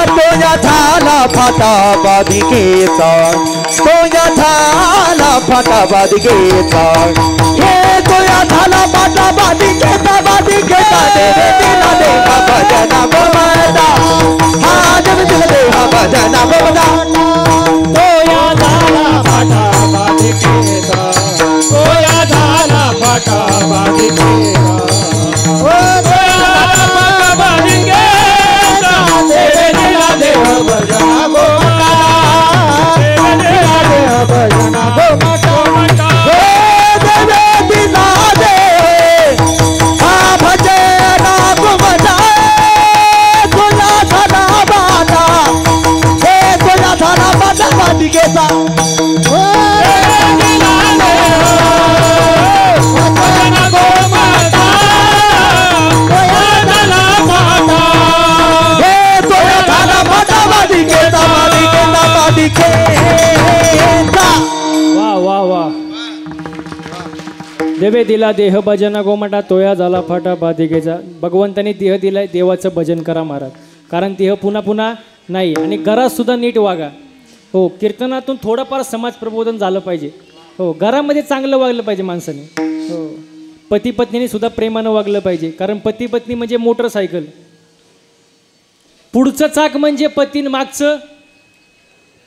तोया झाला फाटा बाधिकेचा, तोया झाला फाटा बाधिकेचा, हे तोया झाला फाटा बाधिकेचा, देव दिला देह भजना गोमाता, हा देव दिला देह भजना गोमाता. तोया झाला फाटा बाधिकेचा, तोया झाला फाटा बाधिकेचा, भजना गोमाता, भजना गोमाता, देव दिला दे हा भजना गोमाता, तुला झाला बाटा, हे तुला झाला बाटा बाधिकेचा, देव दिला दे देवे दिला देह भजन गोमटा तोया झाला फाटा बाधिकेचा. भगवंताने देह दिलाय, देवाचं भजन करा महाराज, कारण देह पुन्हा पुन्हा नाही. आणि घरात सुद्धा नीट वागा. हो, कीर्तनातून थोडंफार समाज प्रबोधन झालं पाहिजे. हो, घरामध्ये चांगलं वागलं पाहिजे माणसाने. हो, पती पत्नीने सुद्धा प्रेमानं वागलं पाहिजे, कारण पती पत्नी म्हणजे मोटरसायकल. पुढचं चाक म्हणजे पती, मागचं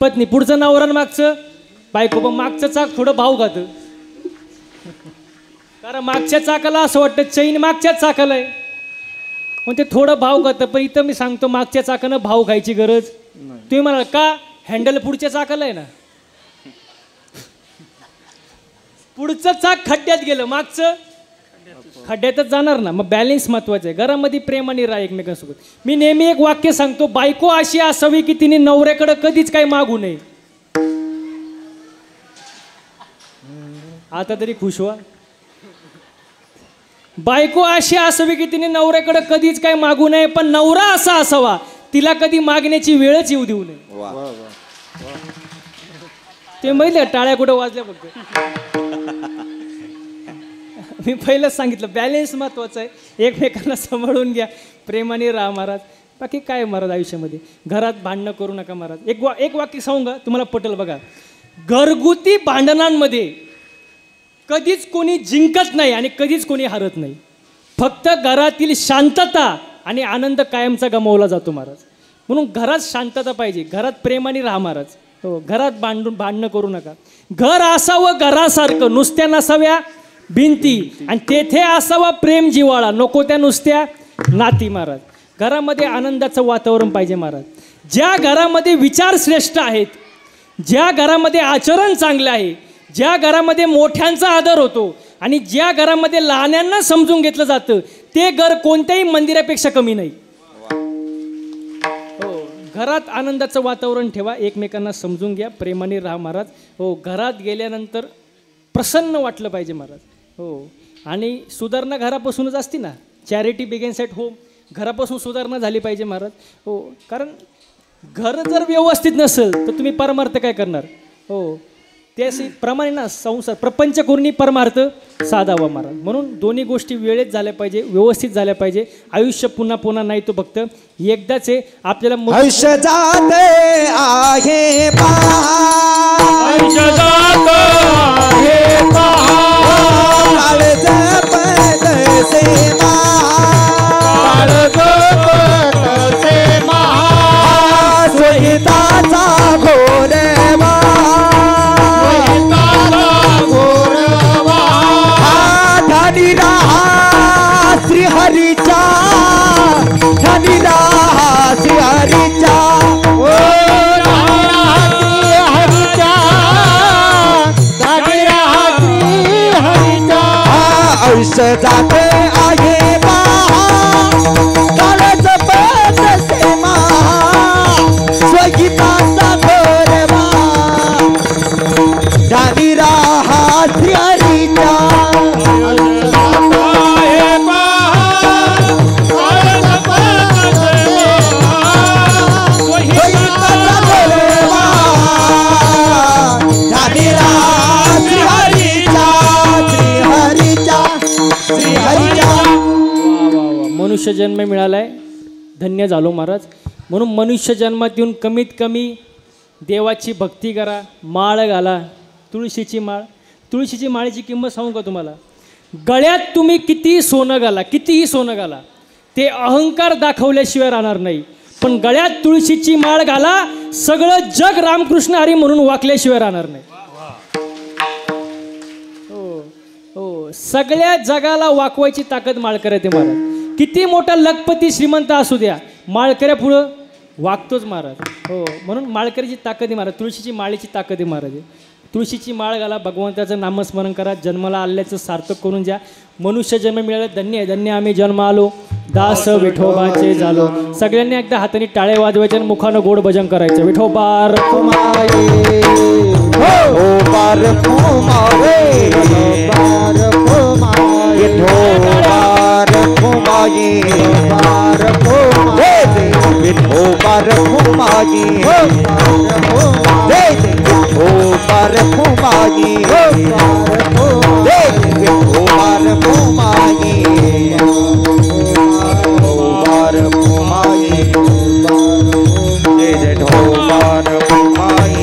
पत्नी, पुढचं नवरा मागचं बायको. पण मागचं चाक थोडं भाव खातं, कारण मागच्या चाकाला असं वाटतं चैन मागच्याच चाकाला आहे, पण ते थोडं भाव खातं. पण इथं मी सांगतो मागच्या चाकानं भाव खायची गरज. तुम्ही म्हणाल का, हँडल पुढच्या चाकाला आहे ना. पुढचं चाक खड्ड्यात गेलं, मागचं खड्ड्यातच जाणार ना. मग बॅलेन्स महत्वाचं आहे. घरामध्ये प्रेमाने राहा एकमेकांसोबत. मी नेहमी एक वाक्य सांगतो, बायको अशी असावी की तिने नवऱ्याकडे कधीच काही मागू नये. आता तरी खुश व्हा. बायको अशी असावी की तिने नवऱ्याकडे कधीच काही मागू नये, पण नवरा असा असावा तिला कधी मागण्याची वेळच येऊ देऊ नये. ते माहिती आहे टाळ्या कुठं वाजल्या फक्त. मी पहिलंच सांगितलं बॅलेन्स महत्वाचं आहे. एकमेकांना सांभाळून घ्या, प्रेमाने राहा महाराज. बाकी काय महाराज आयुष्यामध्ये घरात भांडणं करू नका महाराज. एक वाक्य सांगू का तुम्हाला पटेल बघा. घरगुती भांडणांमध्ये कधीच कोणी जिंकत नाही आणि कधीच कोणी हरत नाही. फक्त घरातील शांतता आणि आनंद कायमचा गमावला जातो महाराज. म्हणून घरात शांतता पाहिजे, घरात प्रेमाने राहा महाराज. हो, घरात भांडणं करू नका. घर असावं घरासारखं, नुसत्या नसाव्या भिंती, आणि तेथे असावा प्रेम जिवाळा, नको त्या नुसत्या नाती महाराज. घरामध्ये आनंदाचं वातावरण पाहिजे महाराज. ज्या घरामध्ये विचार श्रेष्ठ आहेत, ज्या घरामध्ये आचरण चांगलं आहे, ज्या घरामध्ये मोठ्यांचा आदर होतो आणि ज्या घरामध्ये लहानांना समजून घेतलं जातं, ते घर कोणत्याही मंदिरापेक्षा कमी नाही. हो, घरात आनंदाचं वातावरण ठेवा, एकमेकांना समजून घ्या, प्रेमाने राहा महाराज. हो, घरात गेल्यानंतर प्रसन्न वाटलं पाहिजे महाराज. हो, आणि सुधारणा घरापासूनच असते ना. Charity begins at home. घरापासून सुधारणा झाली पाहिजे महाराज. हो, कारण घर जर व्यवस्थित नसेल तर तुम्ही परमार्थ काय करणार. हो, त्याप्रमाणे ना संसार प्रपंच करून परमार्थ साधावा महाराज. म्हणून दोन्ही गोष्टी वेळेत झाल्या पाहिजे, व्यवस्थित झाल्या पाहिजे. आयुष्य पुन्हा पुन्हा नाही, तो फक्त एकदाच आहे. आपल्याला आयुष्य जाते आहे आयुष्य जाते आहे काळच पद सेमा स्वगीताचा गोरवा जाणी राहा श्रीहरीच्या मनुष्य जन्म मिळालाय, धन्य झालो महाराज. म्हणून मनुष्य जन्मात येऊन कमीत कमी देवाची भक्ती करा, माळ घाला, तुळशीची माळ. तुळशीची माळेची किंमत सांगू का तुम्हाला. गळ्यात तुम्ही कितीही सोनं घाला, कितीही सोनं घाला, ते अहंकार दाखवल्याशिवाय राहणार नाही. पण गळ्यात तुळशीची माळ घाला, सगळं जग रामकृष्ण हरी म्हणून वाकल्याशिवाय राहणार नाही. हो हो, सगळ्या जगाला वाकवायची ताकद माळकऱ्यात आहे महाराज. किती मोठा लखपती श्रीमंत असू द्या, माळकऱ्या पुढं वागतोच महाराज. हो, म्हणून माळकऱ्याची ताकद आहे महाराज. तुळशीची माळेची ताकद आहे महाराज. तुळशीची माळ घाला, भगवंताचं नामस्मरण करा, जन्माला आल्याचं सार्थक करून द्या. मनुष्य जन्म मिळाला धन्य आहे, धन्य आम्ही जन्म आलो, दास विठोबाचे झालो. सगळ्यांनी एकदा हाताने टाळे वाजवायचे आणि मुखानं गोड भजन करायचं. विठोबार कुमाये हो बार कुमाये बार कुमाये विठोबार कुमाये बार कुमाये विठोबा रखुमाई जय जय विठोबा रखुमाई जय जय विठोबा रखुमाई विठोबा रखुमाई जय जय विठोबा रखुमाई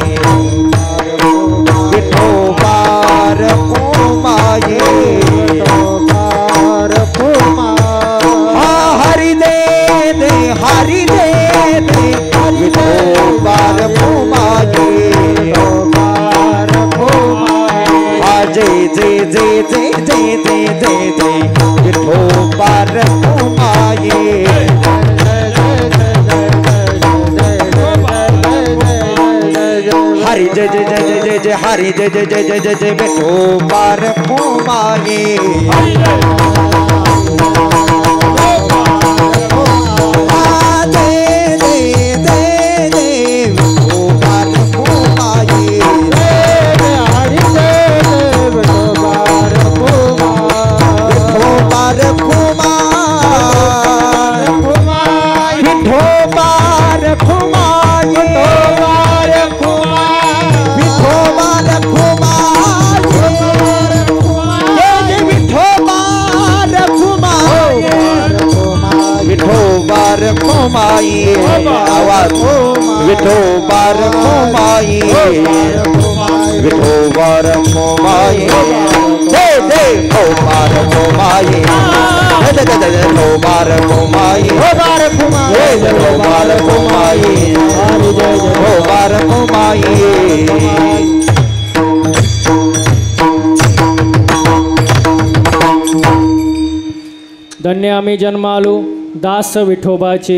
विठोबा रखुमाई हरि दे दे हरि दे दे विठोबा रखुमाई जय जय जय जय जय जय जय जय विठोबा रखुमाई हरि जय जय जय जय जय जय हरि जय जय जय जय जय जय विठोबा रखुमाई रखुमाई आवाज विठोबा रखुमाई विठोबा रखुमाई जय जय विठोबा रखुमाई जय जय जय विठोबा रखुमाई जय जय विठोबा रखुमाई जय जय विठोबा रखुमाई धन्य आम्ही जन्म आलो दास विठोबाचे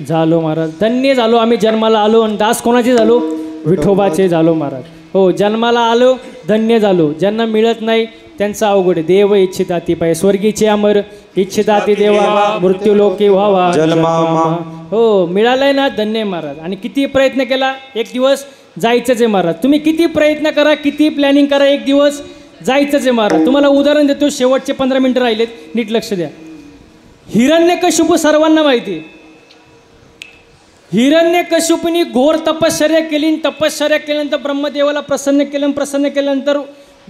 झालो महाराज. धन्य झालो आम्ही जन्माला आलो आणि दास कोणाचे झालो विठोबाचे झालो महाराज. हो जन्माला आलो धन्य झालो. ज्यांना मिळत नाही त्यांचा अवघड. देव इच्छिताती पाय स्वर्गीचे अमर इच्छिताती देवा मृत्यू लोके व्हावा जन्मामा. हो मिळालंय ना धन्य महाराज. आणि किती प्रयत्न केला एक दिवस जायचंच आहे महाराज. तुम्ही किती प्रयत्न करा किती प्लॅनिंग करा एक दिवस जायचंच आहे महाराज. तुम्हाला उदाहरण देतो शेवटचे 15 मिनिटं राहिलेत नीट लक्ष द्या. हिरण्यकशिपू सर्वांना माहिती. हिरण्यकशिपूने घोर तपश्चर्या केली. तपश्चर्या केल्यानंतर ब्रह्मदेवाला प्रसन्न केलं. प्रसन्न केल्यानंतर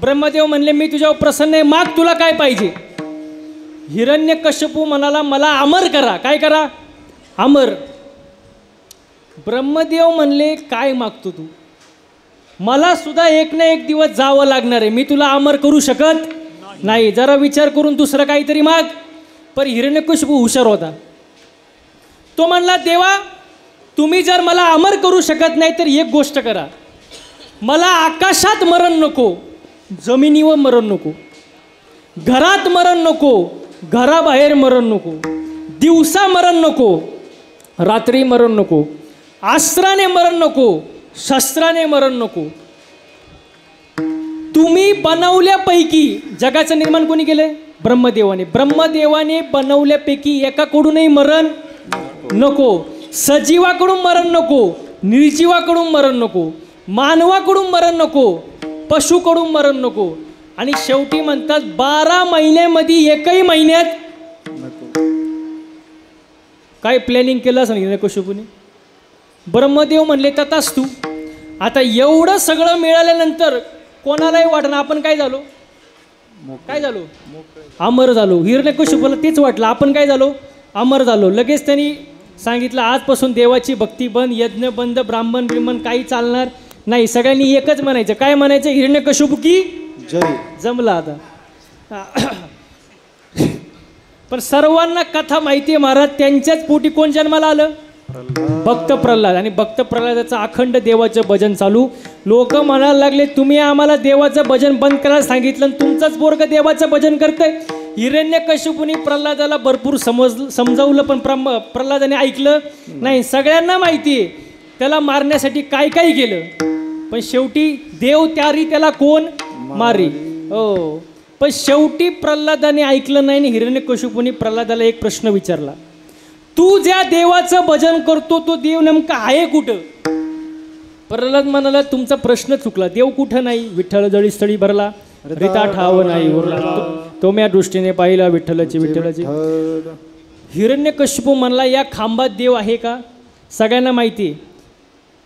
ब्रह्मदेव म्हणले मी तुझ्यावर प्रसन्न आहे माग तुला काय पाहिजे. हिरण्यकशिपू म्हणाला मला अमर करा. काय करा अमर. ब्रह्मदेव म्हणले काय मागतो तू. मला सुद्धा एक ना एक दिवस जावं लागणार आहे. मी तुला अमर करू शकत नाही. जरा विचार करून दुसरं काहीतरी माग. पर हिरण्यकशिपू हुशार होता. तो म्हणला देवा तुम्ही जर मला अमर करू शकत नाही तर एक गोष्ट करा. मला आकाशात मरण नको जमिनीवर मरण नको घरात मरण नको घराबाहेर मरण नको दिवसा मरण नको रात्री मरण नको अस्त्राने मरण नको शस्त्राने मरण नको. तुम्ही बनवल्यापैकी जगाचं निर्माण कोणी केलंय ब्रह्मदेवाने. ब्रह्मदेवाने बनवल्यापैकी एकाकडूनही मरण नको. सजीवाकडून मरण नको निर्जीवाकडून मरण नको मानवाकडून मरण नको पशुकडून मरण नको. आणि शेवटी म्हणतात 12 महिन्यामध्ये एकही महिन्यात काय प्लॅनिंग केलं सांगितलं कशुपूने. ब्रह्मदेव म्हणले तथास्तु. आता एवढं सगळं मिळाल्यानंतर कोणालाही वाटणं आपण काय झालो काय झालो अमर झालो. हिरण्यकशिपूला तेच वाटलं आपण काय झालो अमर झालो. लगेच त्यांनी सांगितलं आजपासून देवाची भक्ती बंद यज्ञ बंद ब्राह्मण ब्रिह्मण काही चालणार नाही. सगळ्यांनी एकच म्हणायचं. काय म्हणायचं हिरण्यकशिपू की जय. जमला आता. पण सर्वांना कथा माहिती आहे महाराज. त्यांच्याच पोटी कोण जन्माला आलं भक्त प्रल्हाद. आणि भक्त प्रल्हादाचं अखंड देवाचं भजन चालू. लोक म्हणायला लागले तुम्ही आम्हाला देवाचं भजन बंद करायला सांगितलं तुमचंच पोरगं देवाचं भजन करतंय. हिरण्यकशिपूने प्रल्हादाला भरपूर समजावलं पण प्रल्हादाने ऐकलं नाही. सगळ्यांना माहिती आहे त्याला मारण्यासाठी काय काय केलं पण शेवटी देव त्यारी त्याला कोण मारी. हो पण शेवटी प्रल्हादाने ऐकलं नाही. हिरण्यकशिपूने प्रल्हादाला एक प्रश्न विचारला. तू ज्या देवाचं भजन करतो तो देव नेमका आहे कुठं. प्रल्हाद म्हणाला तुमचा प्रश्न चुकला. देव कुठं नाही. विठ्ठल जळी स्थळी भरला रिता ठाव नाही उरला. तो म्या दृष्टीने पाहिला विठ्ठलाची. हिरण्यकशिपू म्हणला या खांबात देव आहे का. सगळ्यांना माहिती आहे.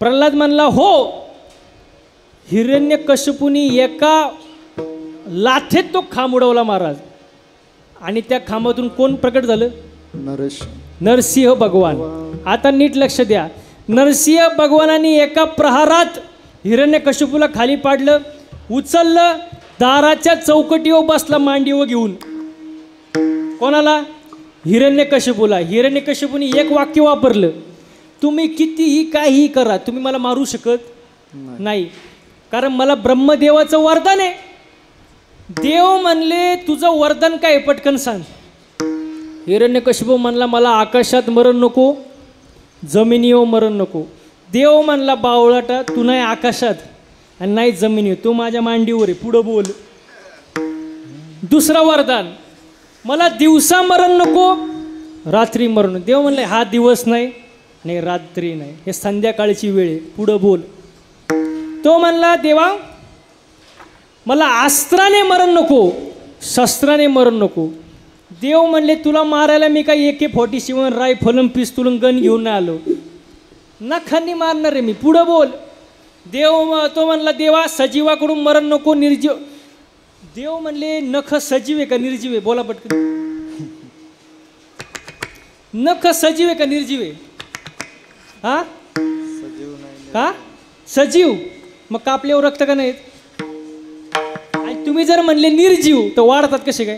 प्रल्हाद म्हणला हो. हिरण्यकश्यपूनी एका लाथेत तो खांब उडवला महाराज. आणि त्या खांबातून कोण प्रकट झालं? नरसिंह भगवान. आता नीट लक्ष द्या. नरसिंह भगवानाने एका प्रहारात हिरण्यकश्यपूला खाली पाडलं, उचललं, दाराच्या चौकटीवर बसला मांडीवर घेऊन. कोणाला? हिरण्यकश्यपूला. हिरण्यकश्यपूने एक वाक्य वापरलं, तुम्ही कितीही काहीही करा, तुम्ही मला मारू शकत नाही, कारण मला ब्रह्मदेवाचं वरदान आहे. देव म्हणले तुझं वरदान काय? पटकन सांग. हिरण्यकश्यपू म्हणला मला आकाशात मरण नको, जमिनीवर मरण नको. देव म्हणला बावळाटा, तू नाही आकाशात आणि नाही जमिनीवर, तू माझ्या मांडीवर आहे, पुढं बोल. दुसरं वरदान, मला दिवसा मरण नको, रात्री मरण. देव म्हणले हा दिवस नाही आणि रात्री नाही, हे संध्याकाळची वेळ आहे, पुढं बोल. तो म्हणला देवा मला अस्त्राने मरण नको, शस्त्राने मरण नको. देव म्हणले तुला मारायला मी काही AK-47 रायफल पिस्तूल गन घेऊन नाही आलो, नखांनी मारणार आहे मी, पुढं बोल. तो म्हणला देवा सजीवाकडून मरण नको, निर्जीव. देव म्हणले नख सजीव आहे का निर्जीव आहे? बोला पटकन. नख सजीव आहे का निर्जीव आहे? हा हा सजीव. मग कापल्यावर रक्त का नाहीत? आणि तुम्ही जर म्हणले निर्जीव तर वाढतात कसे काय?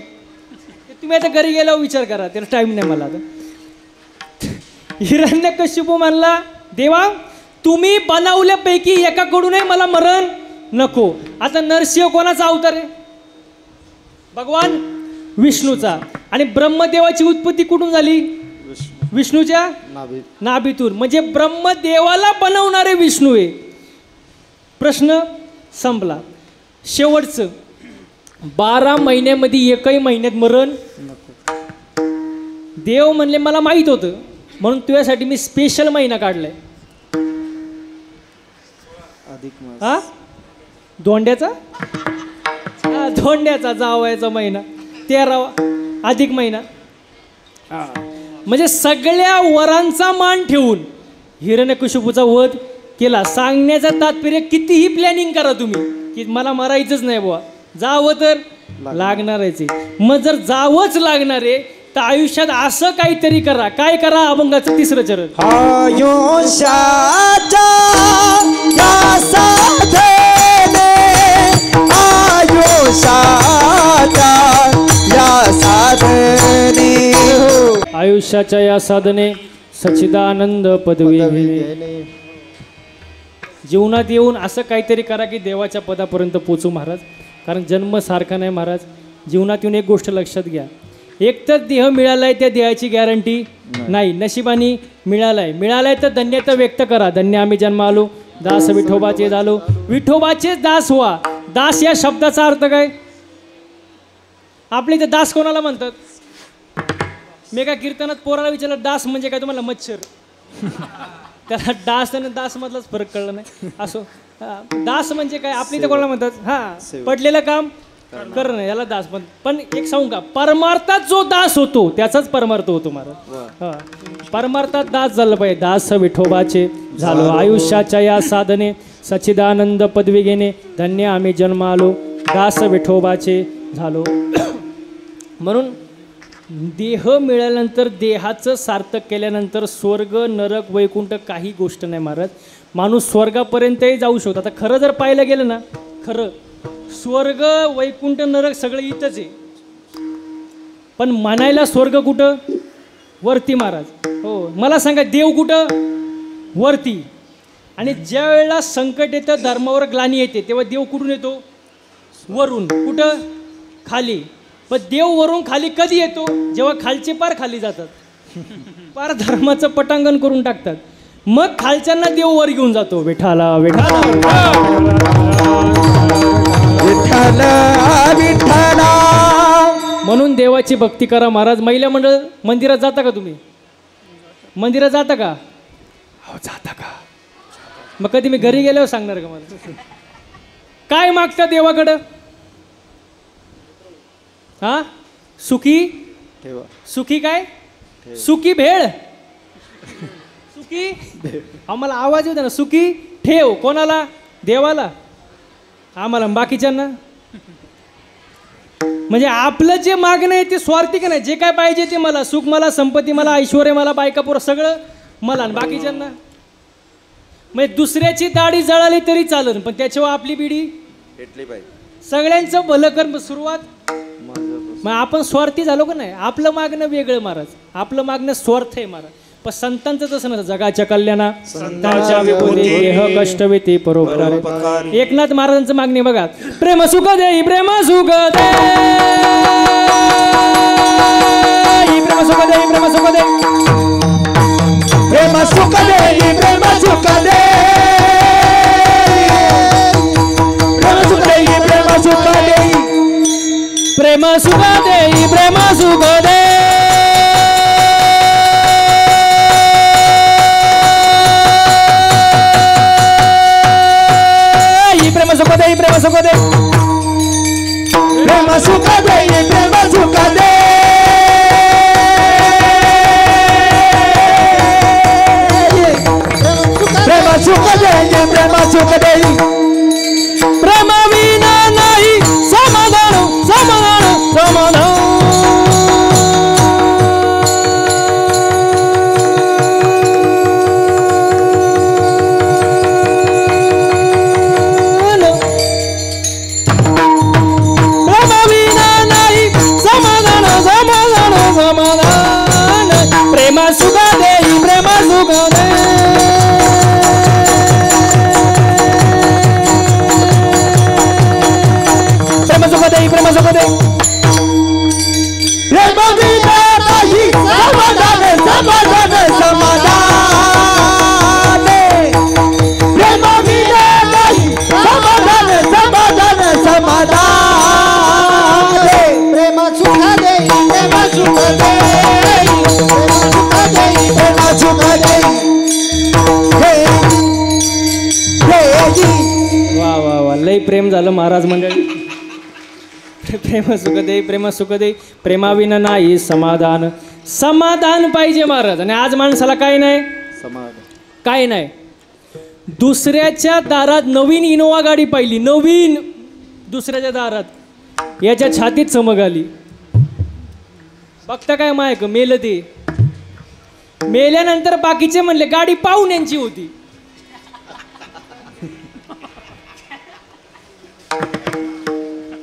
तुम्ही आता घरी गेल्यावर विचार करा, त्याला टाईम नाही मला आता. हिरण्यकश्यपू म्हणला देवा तुम्ही बनवल्यापैकी एकाकडूनही मला मरण नको. आता नरसिंह कोणाचा अवतार आहे? भगवान विष्णूचा. आणि ब्रह्मदेवाची उत्पत्ती कुठून झाली? विष्णूच्या नाभीतून. म्हणजे ब्रह्मदेवाला बनवणारे विष्णू आहे. प्रश्न संपला. शेवटचं, 12 महिन्यामध्ये एकही महिन्यात मरण नको. देव म्हणले मला माहित होतं, म्हणून तुझ्यासाठी मी स्पेशल महिना काढलाय. हा धोंड्याचा, धोंड्याचा जावायचा महिना, 13वा अधिक महिना. म्हणजे सगळ्या वरांचा मान ठेवून हिरण्यकश्यपूचा वध केला. सांगण्याचं तात्पर्य कितीही प्लॅनिंग करा तुम्ही की मला मरायचंच नाही बुवा, जावं तर लागणारच आहे. मग जर जावंच लागणार आहे तर आयुष्यात असं काहीतरी करा. काय करा? अभंगाचं 3रं चरण. आयुष्याच्या या साधने, आयुष्याच्या या साधने, आयुष्याच्या या साधने सच्चिदानंद पदवी घेणे. जीवनात येऊन असं काहीतरी करा की देवाच्या पदापर्यंत पोचू महाराज. कारण जन्म सारखा नाही महाराज. जीवनात येऊन एक गोष्ट लक्षात घ्या, एक तर देह मिळालाय त्या देहाची गॅरंटी नाही. नशिबाने मिळालाय तर धन्यता व्यक्त करा. धन्य आम्ही जन्म आलो, दास विठोबाचे झालो, विठोबाचे दास व्हा. दास या शब्दाचा अर्थ काय? आपल्या इथे दास कोणाला म्हणतात? मी एका कीर्तनात पोराला विचारलं दास म्हणजे काय? तुम्हाला मच्छर. त्याला दास आणि दास मधलाच फरक कळला नाही. असो, दास म्हणजे काय आपली इथे कोणाला म्हणतात? हा पडलेलं काम करणं, याला दास. पण एक सांगू का, परमार्थात जो दास होतो त्याचाच परमार्थ होतो महाराज. हा परमार्थात दास झालं पाहिजे. दास विठोबाचे झालो, आयुष्याच्या या साधने सच्चिदानंद पदवी घेणे. धन्य आम्ही जन्म आलो, दास विठोबाचे झालो. म्हणून देह मिळाल्यानंतर, देहाचं सार्थक केल्यानंतर स्वर्ग नरक वैकुंठ काही गोष्ट नाही महाराज. माणूस स्वर्गापर्यंतही जाऊ शकतो. आता खरं जर पाहायला गेलं ना, खरं स्वर्ग वैकुंठ नरक सगळं इथंच आहे, पण म्हणायला स्वर्ग कुठं? वरती महाराज. हो मला सांगा, देव कुठं? वरती. आणि ज्या वेळेला संकट येतं, धर्मावर ग्लानी येते, तेव्हा देव कुठून येतो? वरून. कुठं? खाली. पण देव वरून खाली कधी येतो? जेव्हा खालचे पार खाली जातात, पार धर्माचं पटांगण करून टाकतात, मग खालच्यांना देव वर घेऊन जातो. विठाला विठाला विठ्ठला विठ्ठला. म्हणून देवाची भक्ती करा महाराज. महिला मंडळ मंदिरात जाता का तुम्ही? मंदिरात जाता का? हो जाता का? मग कधी मी घरी गेल्यावर सांगणार का मला? काय मागता देवाकडं? हा सुखी ठेवा. सुखी काय? सुखी भेळ. सुखी आम्हाला आवाज येऊ दे ना. सुखी ठेव कोणाला? देवाला. आम्हाला बाकीच्यांना म्हणजे आपलं जे मागणं आहे ते स्वार्थी का नाही. जे काय पाहिजे ते मला, सुख मला, संपत्ती मला, ऐश्वर्य मला, बायकापूर सगळं मला आणि बाकीच्यांना. म्हणजे दुसऱ्याची दाढी जळाली तरी चालेल पण त्याच्यावर आपली बिडी पेटली पाहिजे. सगळ्यांचं भलं कर सुरुवात. मग आपण स्वार्थी झालो का नाही. आपलं मागणं वेगळं महाराज, आपलं मागणं स्वार्थ आहे महाराज. पण संतांचं तसं नसतं. जगाच्या कल्याणा संतांच्या विभूती देह कष्ट वेती परोपकारी. एकनाथ महाराजांचं मागणी बघा. प्रेम सुख देई प्रेम सुख दे, प्रेम सुख देई प्रेम सुख दे, प्रेम सुख देई प्रेम सुख दे, प्रेम सुख देई प्रेम सुख देई, प्रेम सुख देई प्रेम सुख दे, प्रेम सुख देई प्रेम सुख दे, प्रेम सुख देई प्रेम सुख दे, प्रेम सुख देई प्रेम सुख देई, प्रेम विना नाही समाधान समाधान समाधान. प्रेम विना नाही समाधान समाधान समाधान. प्रेम सुख देई प्रेम सुख दे, प्रेम सुख देई प्रेम सुख दे, प्रेम विना नाही समाधान समाधान समाधान, प्रेम विना नाही समाधान समाधान समाधान, प्रेम सुख देई प्रेम सुख देई, प्रेम सुख देई वा वा वा लय प्रेम झालं महाराज मंडळी. प्रेम सुख दे प्रेम सुख दे, प्रेमाविना नाही समाधान. समाधान पाहिजे महाराज. आणि आज माणसाला काय नाही, काय नाही. दुसऱ्याच्या दारात नवीन इनोवा गाडी पाहिली, नवीन दुसऱ्याच्या दारात, याच्या छातीत चमक आली. बघता काय मायक मेलं ते. मेल्यानंतर बाकीचे म्हणले गाडी पाहुण्यांची होती.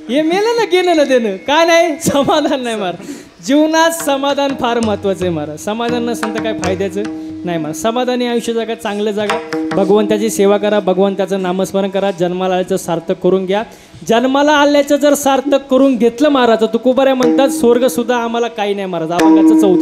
हे मेलं ना गेलं ना देणं काय नाही, समाधान नाही महाराज. जीवनात समाधान फार महत्वाचं आहे महाराज. समाधान नसेल तर काय फायद्याचं नाही महाराज. समाधानी आयुष्य जगा, चांगलं जगा, भगवंताची सेवा करा, भगवंताचं नामस्मरण करा, जन्माला आल्याचं सार्थक करून घ्या. जन्माला आल्याचं जर सार्थक करून घेतलं महाराज तर तुकोबाऱ्या म्हणतात स्वर्ग सुद्धा आम्हाला काही नाही महाराज. अभंगाचं 4